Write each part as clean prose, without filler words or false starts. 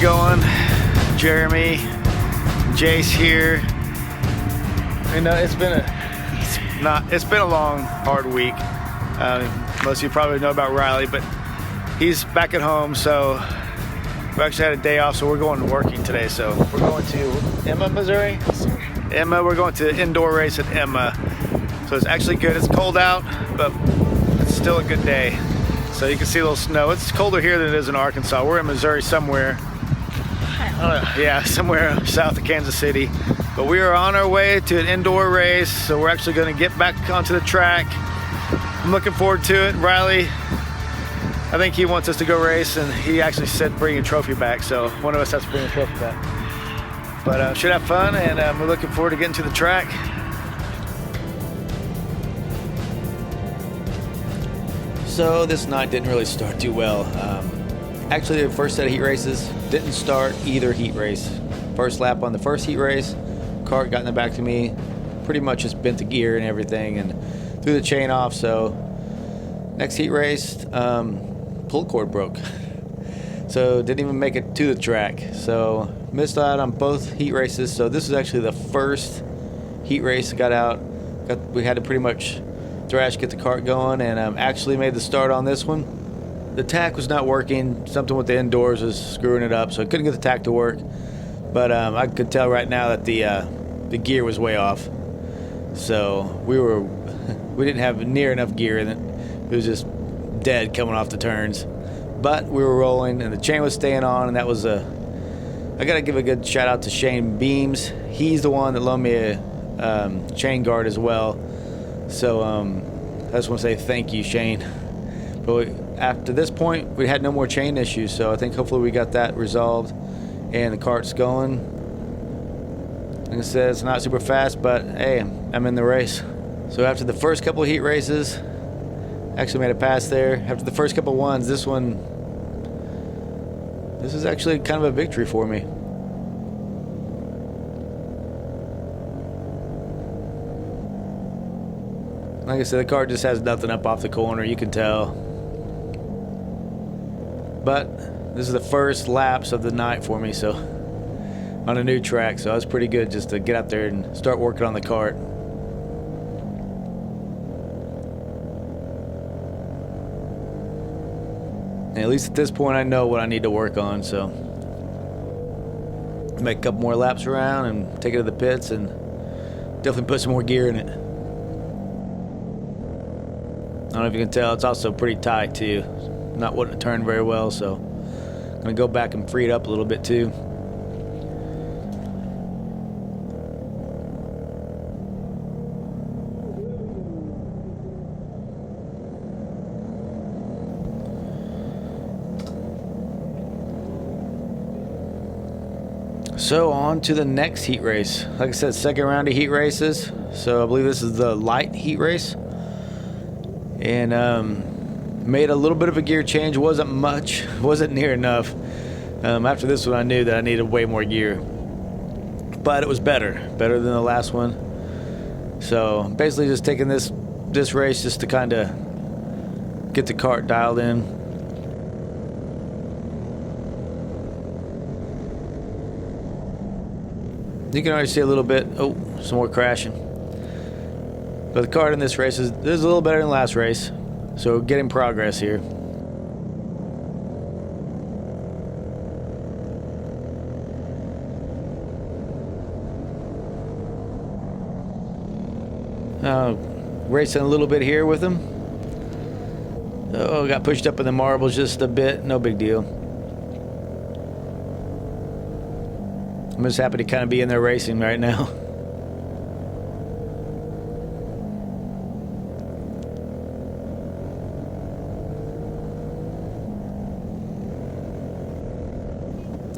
going? Jeremy, Jace here. You know, it's been a long, hard week. Most of you probably know about Riley, but he's back at home, so we actually had a day off, so we're going to working today. So we're going to Emma, Missouri. Emma, we're going to indoor race at Emma. So it's actually good. It's cold out, but it's still a good day. So you can see a little snow. It's colder here than it is in Arkansas. We're in Missouri somewhere. Yeah, somewhere south of Kansas City. But we are on our way to an indoor race, so we're actually going to get back onto the track. I'm looking forward to it. Riley, I think he wants us to go race, and he actually said bring a trophy back, so one of us has to bring a trophy back. But should have fun, and we're looking forward to getting to the track. So this night didn't really start too well. Actually, the first set of heat races didn't start either heat race. First lap on the first heat race, Kart got in the back to me, pretty much just bent the gear and everything and threw the chain off. So next heat race, pull cord broke. So didn't even make it to the track. So missed out on both heat races. So this is actually the first heat race. We had to pretty much thrash, get the kart going, and actually made the start on this one. The tack was not working. Something with the indoors was screwing it up, so I couldn't get the tack to work. But I could tell right now that the gear was way off. So we didn't have near enough gear in it. It was just dead coming off the turns. But we were rolling, and the chain was staying on, and that was I got to give a good shout out to Shane Beams. He's the one that loaned me a chain guard as well. So I just want to say thank you, Shane. But after this point, we had no more chain issues, so I think hopefully we got that resolved, and the kart's going. Like I said, it's not super fast, but hey, I'm in the race. So after the first couple of heat races, actually made a pass there. After the first couple of ones, this is actually kind of a victory for me. Like I said, the car just has nothing up off the corner, you can tell. But this is the first laps of the night for me, so on a new track, so it was pretty good just to get out there and start working on the kart. And at least at this point, I know what I need to work on, so make a couple more laps around and take it to the pits and definitely put some more gear in it. I don't know if you can tell, it's also pretty tight too. Not wanting to turn very well, so I'm gonna go back and free it up a little bit too. So on to the next heat race. Like I said, second round of heat races. So I believe this is the light heat race. And made a little bit of a gear change. Wasn't much, wasn't near enough. After this one, I knew that I needed way more gear, but it was better than the last one. So basically just taking this race just to kind of get the kart dialed in. You can already see a little bit, some more crashing. But the kart in this race is a little better than last race. So getting progress here. Racing a little bit here with him. Got pushed up in the marbles just a bit. No big deal. I'm just happy to kind of be in there racing right now.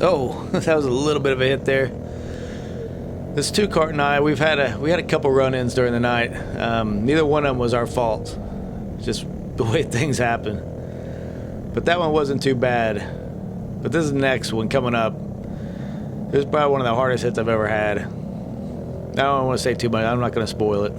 Oh, that was a little bit of a hit there. This two kart and I, we had a couple run-ins during the night. Neither one of them was our fault. Just the way things happen. But that one wasn't too bad. But this is the next one coming up. This is probably one of the hardest hits I've ever had. I don't want to say too much. I'm not going to spoil it.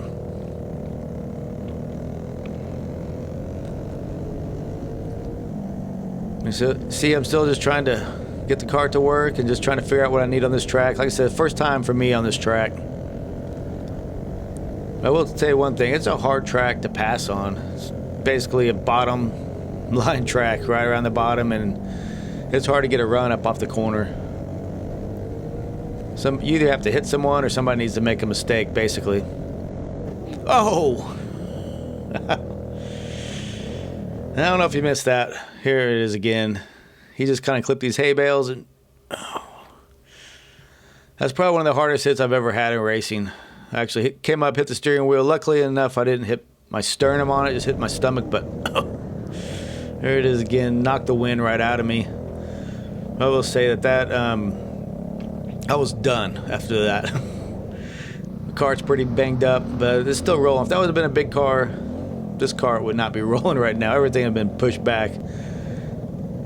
See, I'm still just trying to get the cart to work, and just trying to figure out what I need on this track. Like I said, first time for me on this track. I will tell you one thing, it's a hard track to pass on. It's basically a bottom line track right around the bottom, and it's hard to get a run up off the corner. You either have to hit someone or somebody needs to make a mistake, basically. Oh! I don't know if you missed that. Here it is again. He just kind of clipped these hay bales, and that's probably one of the hardest hits I've ever had in racing. I actually came up, hit the steering wheel. Luckily enough, I didn't hit my sternum on it, just hit my stomach, but there it is again. Knocked the wind right out of me. I will say that I was done after that. The cart's pretty banged up, but it's still rolling. If that would have been a big car, this cart would not be rolling right now. Everything had been pushed back.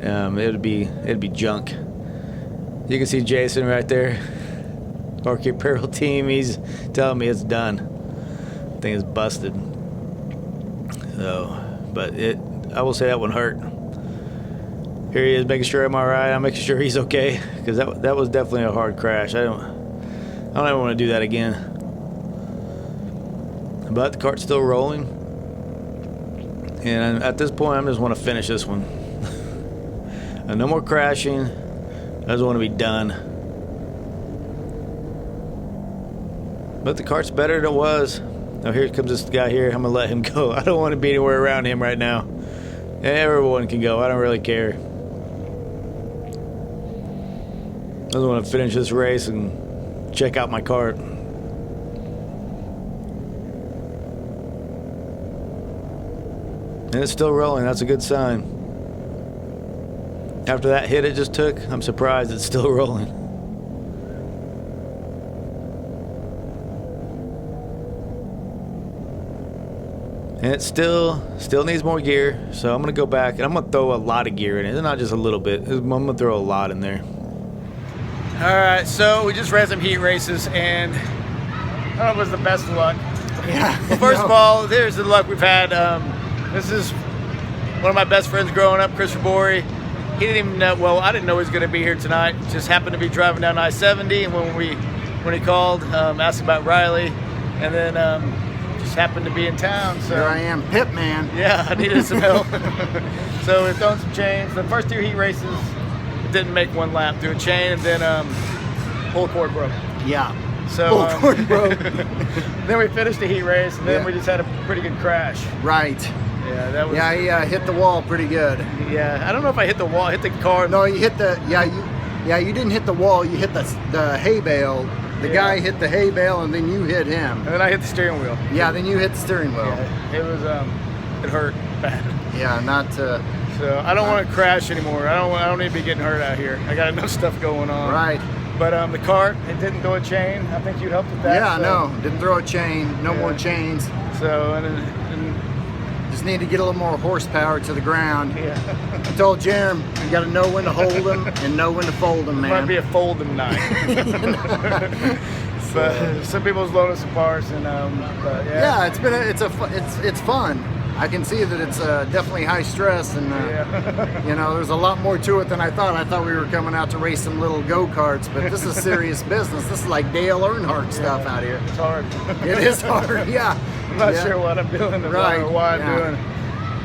It'd be junk. You can see Jason right there, Arcade Apparel Team. He's telling me it's done. Thing is busted. So, but I will say that one hurt. Here he is, making sure I'm all right. I'm making sure he's okay, because that was definitely a hard crash. I don't ever want to do that again. But the cart's still rolling, and at this point, I just want to finish this one. No more crashing. I just want to be done. But the cart's better than it was. Now here comes this guy here. I'm going to let him go. I don't want to be anywhere around him right now. Everyone can go. I don't really care. I just want to finish this race and check out my cart. And it's still rolling. That's a good sign. After that hit it just took, I'm surprised it's still rolling. And it still needs more gear, so I'm going to go back and I'm going to throw a lot of gear in it. It's not just a little bit. I'm going to throw a lot in there. All right, so we just ran some heat races, and I don't know if it was the best of luck. Yeah. Well, first of all, there's the luck we've had. This is one of my best friends growing up, Chris Rebori. He didn't even know, well, I didn't know he was going to be here tonight. Just happened to be driving down I-70, and when he called, asked about Riley, and then just happened to be in town. So Here I am, pit man. yeah, I needed some help. So we're throwing some chains. The first two heat races, it didn't make one lap through a chain, and then pull cord broke. Yeah. So Pull cord broke. then we finished the heat race, and then we just had a pretty good crash. Right. Yeah, that was. Yeah, he hit the wall pretty good. Yeah, I don't know if I hit the wall, I hit the car. No, you hit the, you didn't hit the wall, you hit the hay bale. The guy hit the hay bale, and then you hit him. And then I hit the steering wheel. Yeah, then you hit the steering wheel. Yeah, it was it hurt bad. Yeah, not So I don't want to crash anymore. I don't need to be getting hurt out here. I got enough stuff going on. right. But the cart, it didn't throw a chain. I think you helped with that. Yeah, so. no, didn't throw a chain. No more chains. So and Just need to get a little more horsepower to the ground. yeah. I told Jerem, you got to know when to hold them and know when to fold them, man. Might be a folding night. But some people's loading some parts, and but Yeah, it's fun. I can see that it's definitely high stress, and you know, there's a lot more to it than I thought. I thought we were coming out to race some little go-karts, but this is serious business. This is like Dale Earnhardt stuff out here. It's hard. It is hard, yeah. I'm not sure what I'm doing or why I'm doing.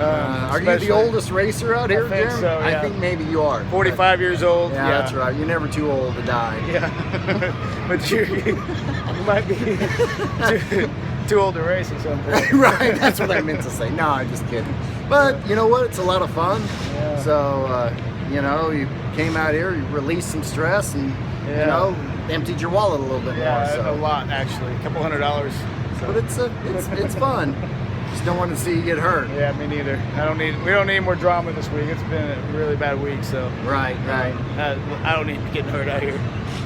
Are you the oldest racer out here, I think Jerem? so, yeah. I think maybe you are. 45 years old. Yeah, that's right. You're never too old to die. Yeah, but you might be too old to race at some point. Right, that's what I meant to say. No, I'm just kidding. But you know what? It's a lot of fun. Yeah. So, you know, you came out here, you released some stress, and, you know, emptied your wallet a little bit more. Yeah, So. a lot actually, $200. So. But it's fun. Just don't want to see you get hurt. Yeah, me neither. We don't need more drama this week. It's been a really bad week, so. Right. I don't need to get hurt out here.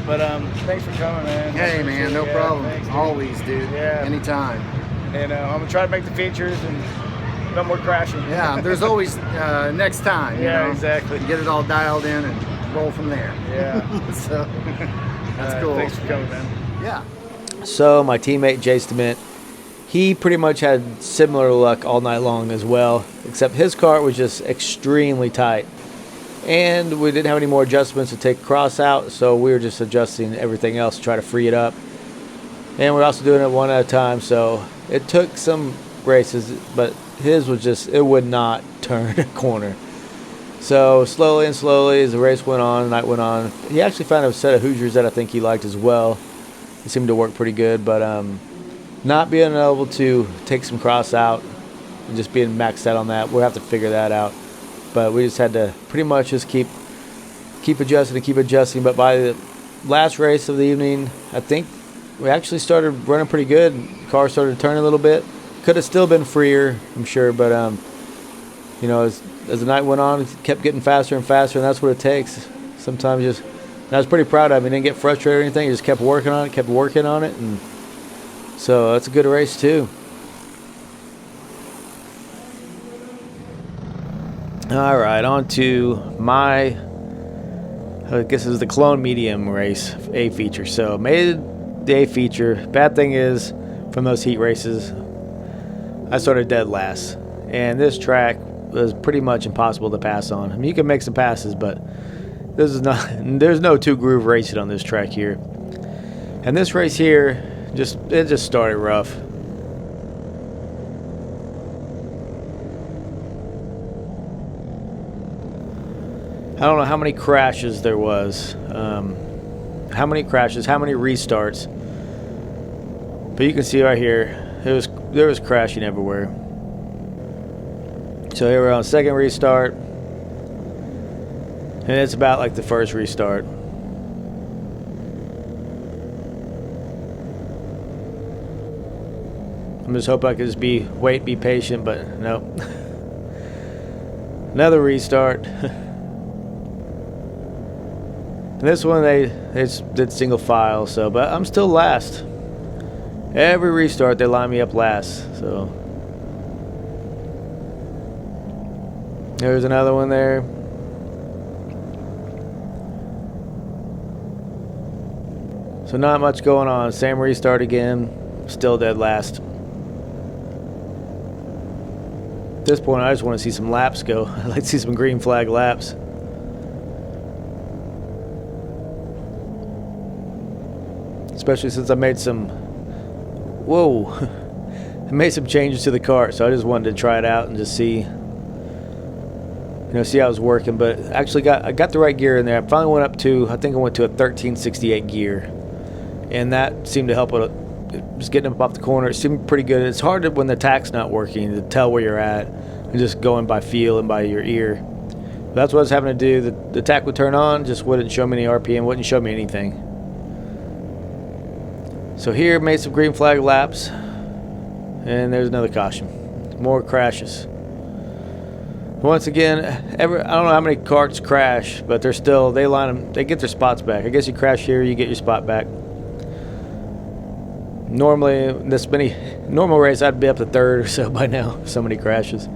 But thanks for coming, man. Hey, man, no problem. Thanks, dude. Always, dude. Yeah. Anytime. And I'm gonna try to make the features and no more crashing. Yeah, there's always next time. Yeah, you know? exactly. Get it all dialed in and roll from there. Yeah. So that's cool. Thanks for coming, man. Yeah. So my teammate Jay Stement, he pretty much had similar luck all night long as well, except his cart was just extremely tight. and we didn't have any more adjustments to take cross out, so we were just adjusting everything else to try to free it up. And we're also doing it one at a time, so it took some races, but his was just, it would not turn a corner. So slowly and slowly, as the race went on, the night went on, he actually found a set of Hoosiers that I think he liked as well. It seemed to work pretty good, but not being able to take some cross out and just being maxed out on that, we'll have to figure that out. But we just had to pretty much just keep adjusting and keep adjusting. But by the last race of the evening, I think we actually started running pretty good. The car started to turn a little bit. Could have still been freer, I'm sure, but you know, as the night went on, it kept getting faster and faster, and that's what it takes. Sometimes just, and I was pretty proud of him. He didn't get frustrated or anything. He just kept working on it, and so that's a good race too. All right, on to my, I guess it was the Clone Medium race, A feature. So made the A feature. Bad thing is, from those heat races, I started dead last. And this track was pretty much impossible to pass on. I mean, you can make some passes, but this is not, there's no two groove racing on this track here. And this race here, it just started rough. I don't know how many crashes there was, how many crashes, how many restarts. But you can see right here, there was crashing everywhere. So here we're on second restart, and it's about like the first restart. I'm just hoping I could just be patient, but nope. Another restart. And this one they just did single file, so, but I'm still last. Every restart they line me up last, so. There's another one there. So not much going on. Same restart again. Still dead last. At this point, I just want to see some laps go. I'd like to see some green flag laps. Especially since I made some, I made some changes to the kart, so I just wanted to try it out and just see, see how it was working. But actually I got the right gear in there. I finally went up to, I think I went to a 1368 gear, and that seemed to help with just getting up off the corner. It seemed pretty good. It's hard when the tach's not working to tell where you're at and just going by feel and by your ear. But that's what I was having to do. The tach would turn on, just wouldn't show me any RPM, wouldn't show me anything. So here, made some green flag laps, and there's another caution. More crashes. Once again, I don't know how many karts crash, but they line them, they get their spots back. I guess you crash here, you get your spot back. Normally, normal race, I'd be up to third or so by now. So many crashes.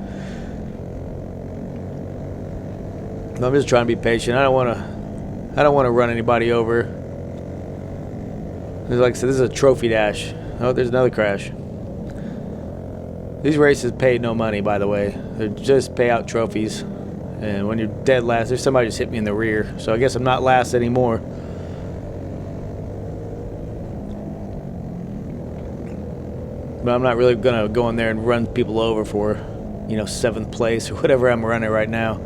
I'm just trying to be patient. I don't want to run anybody over. Like I said, this is a trophy dash. Oh, there's another crash. These races pay no money, by the way. They just pay out trophies. And when you're dead last, there's somebody just hit me in the rear. So I guess I'm not last anymore. But I'm not really going to go in there and run people over for, 7th place or whatever I'm running right now.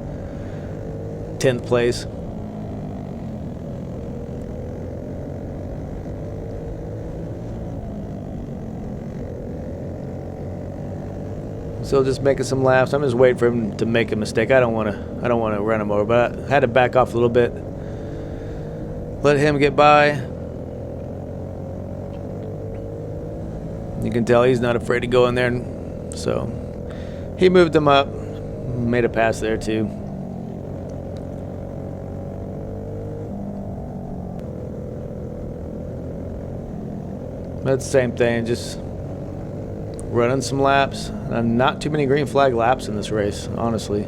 10th place. So just making some laps. I'm just waiting for him to make a mistake. I don't want to run him over, but I had to back off a little bit. Let him get by. You can tell he's not afraid to go in there, so he moved him up, made a pass there too. That's the same thing, just running some laps. Not too many green flag laps in this race, honestly.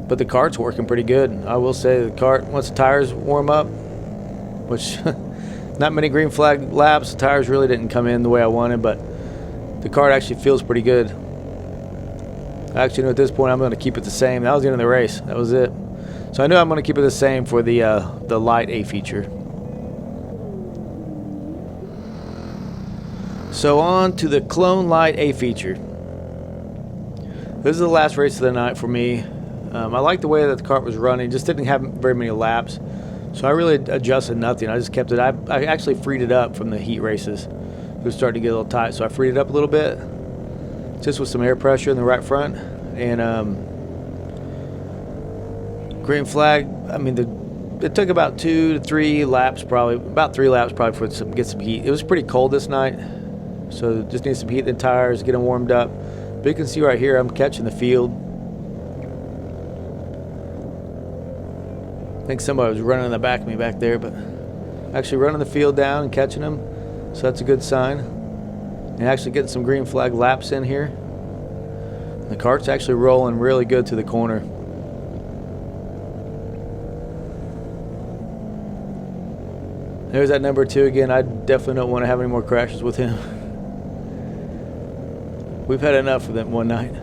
But the kart's working pretty good. I will say the kart, once the tires warm up, which not many green flag laps, the tires really didn't come in the way I wanted, but the kart actually feels pretty good. Actually, at this point, I'm going to keep it the same. That was the end of the race. That was it. So I know I'm going to keep it the same for the light A feature. So on to the Clone Light A feature. This is the last race of the night for me. I like the way that the kart was running. Just didn't have very many laps. So I really adjusted nothing. I just kept it. I actually freed it up from the heat races. It was starting to get a little tight. So I freed it up a little bit. Just with some air pressure in the right front. And green flag, I mean, it took about 2 to 3 laps probably. About 3 laps probably for get some heat. It was pretty cold this night. So just need some heat in the tires, get them warmed up. But you can see right here, I'm catching the field. I think somebody was running in the back of me back there, but actually running the field down and catching them. So that's a good sign. And actually getting some green flag laps in here. The kart's actually rolling really good to the corner. There's that number 2 again. I definitely don't want to have any more crashes with him. We've had enough of them one night.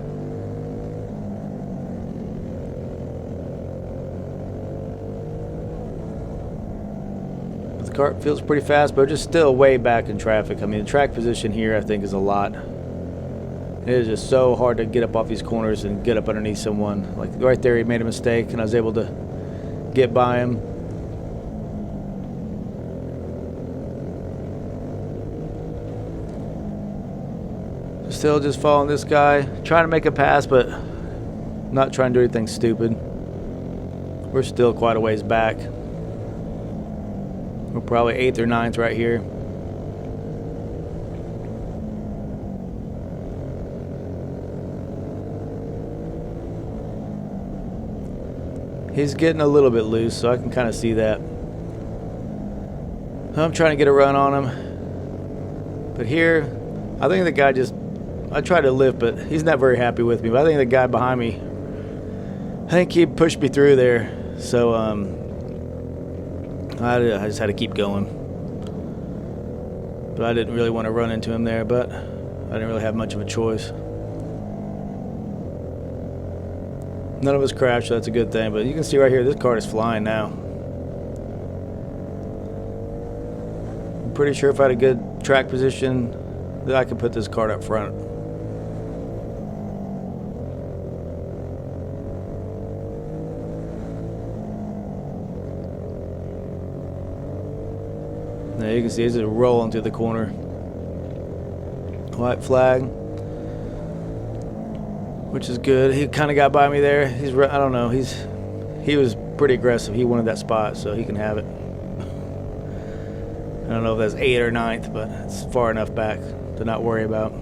But the kart feels pretty fast, but just still way back in traffic. I mean, the track position here, I think, is a lot. It is just so hard to get up off these corners and get up underneath someone. Like right there, he made a mistake, and I was able to get by him. Still just following this guy, trying to make a pass, but not trying to do anything stupid. We're still quite a ways back. We're probably 8th or 9th right here. He's getting a little bit loose, so I can kind of see that. I'm trying to get a run on him. But here, I think the guy just... I tried to lift, but he's not very happy with me. But I think the guy behind me, I think he pushed me through there. So I just had to keep going. But I didn't really want to run into him there, but I didn't really have much of a choice. None of us crashed, so that's a good thing. But you can see right here, this kart is flying now. I'm pretty sure if I had a good track position, that I could put this kart up front. Now you can see it's just rolling through the corner. White flag, which is good. He kind of got by me there. I don't know. He was pretty aggressive. He wanted that spot, so he can have it. I don't know if that's 8th or 9th, but it's far enough back to not worry about.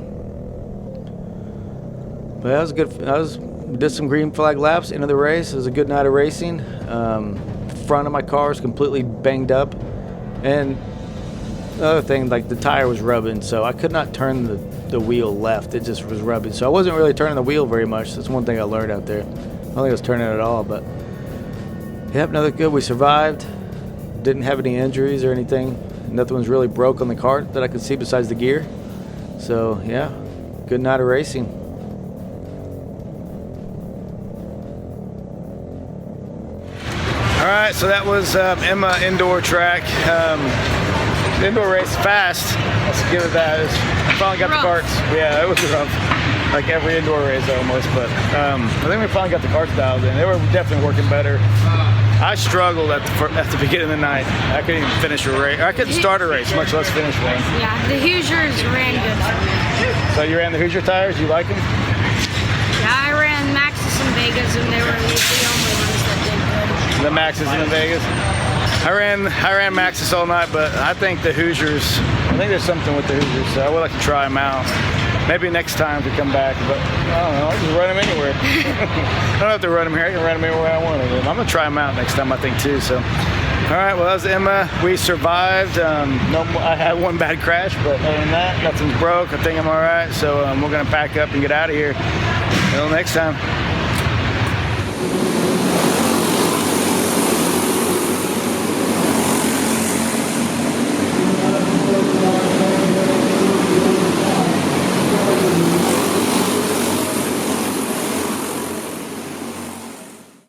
But that was good. Did some green flag laps into the race. It was a good night of racing. Front of my car is completely banged up, and the other thing, like the tire was rubbing, so I could not turn the wheel left. It just was rubbing, so I wasn't really turning the wheel very much. That's one thing I learned out there. I don't think I was turning it at all, but yep, another good. We survived. Didn't have any injuries or anything. Nothing was really broke on the kart that I could see besides the gear. So yeah, good night of racing. All right, so that was Emma Indoor Track. The indoor race fast. Let's give it that. I finally got the karts. Yeah, it was rough. Like every indoor race almost, but I think we finally got the karts dialed in. They were definitely working better. I struggled at the beginning of the night. I couldn't even finish a race. I couldn't start a race, much less finish one. Yeah, the Hoosiers ran good for me. So you ran the Hoosier tires? You like them? Yeah, I ran Maxxis and Vegas, and they were the only ones that did good. The Maxxis and the Vegas? I ran Maxxis all night, but I think the Hoosiers, I think there's something with the Hoosiers, so I would like to try them out. Maybe next time if we come back, but I don't know, I can run them anywhere. I don't have to run them here, I can run them anywhere I want to. I'm going to try them out next time, I think, too. So, all right, well, that was Emma. We survived. I had one bad crash, but other than that, nothing's broke. I think I'm all right, so we're going to pack up and get out of here. Until next time.